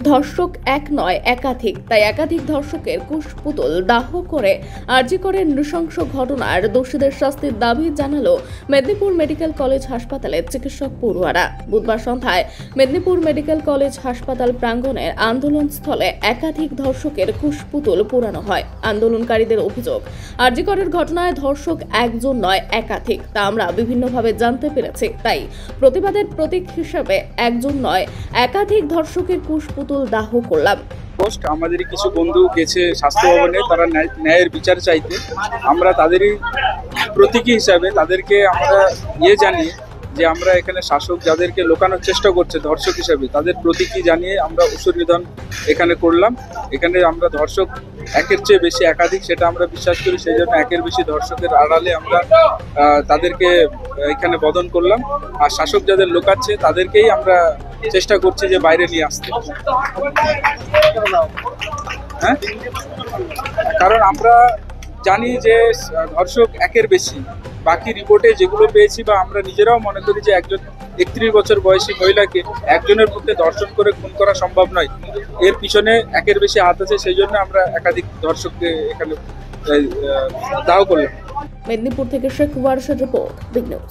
ধর্ষক এক নয় একাধিক, তাই একাধিক ধর্ষকের কুশপুতুল দাহ করে আরজি করে নৃশংস ঘটনার দোষীদের শাস্তির দাবি জানালো মেদিনীপুর মেডিকেল কলেজ হাসপাতালের চিকিৎসক পড়ুয়ারা। বুধবার সন্ধ্যায় মেদিনীপুর মেডিকেল কলেজ হাসপাতাল প্রাঙ্গণের আন্দোলনস্থলে একাধিক ধর্ষকের কুশপুতুল পোড়ানো হয়। আন্দোলনকারীদের অভিযোগ, আরজি করের ঘটনায় ধর্ষক একজন নয় একাধিক, তা আমরা বিভিন্নভাবে জানতে পেরেছি। তাই প্রতিবাদের প্রতীক হিসেবে একজন নয় একাধিক ধর্ষকের কুশপুতুল দাহ করলাম। আমাদের কিছু বন্ধু গেছে স্বাস্থ্য ভবনে, তারা ন্যায়ের বিচার চাইতে। আমরা তাদেরই প্রতীকী হিসাবে তাদেরকে আমরা জানিয়ে যে আমরা এখানে শাসক যাদেরকে লোকানোর চেষ্টা করছে ধর্ষক হিসাবে, তাদের প্রতীকী জানিয়ে আমরা অসুর নিধন এখানে করলাম। এখানে আমরা ধর্ষক একের চেয়ে বেশি একাধিক সেটা আমরা বিশ্বাস করি, সেই জন্য একের বেশি ধর্ষকের আড়ালে আমরা তাদেরকে এখানে বদন করলাম। আর শাসক যাদের লোকাচ্ছে তাদেরকেই আমরা চেষ্টা করছি যে বাইরে নিয়ে আসতে। হ্যাঁ, কারণ আমরা জানি যে ধর্ষক একের বেশি। বাকি রিপোর্টে যেগুলো পেয়েছি বা আমরা নিজেরাও মনে করি যে একজন 31 বছর বয়সী মহিলাকে একজনের পক্ষে ধর্ষণ করে খুন করা সম্ভব নয়, এর পিছনে একের বেশি হাত আছে। সেই জন্য আমরা একাধিক ধর্ষককে এখানে দাহ করলাম। মেদিনীপুর থেকে শেখ ওয়ারশের রিপোর্ট, বিগ নিউজ।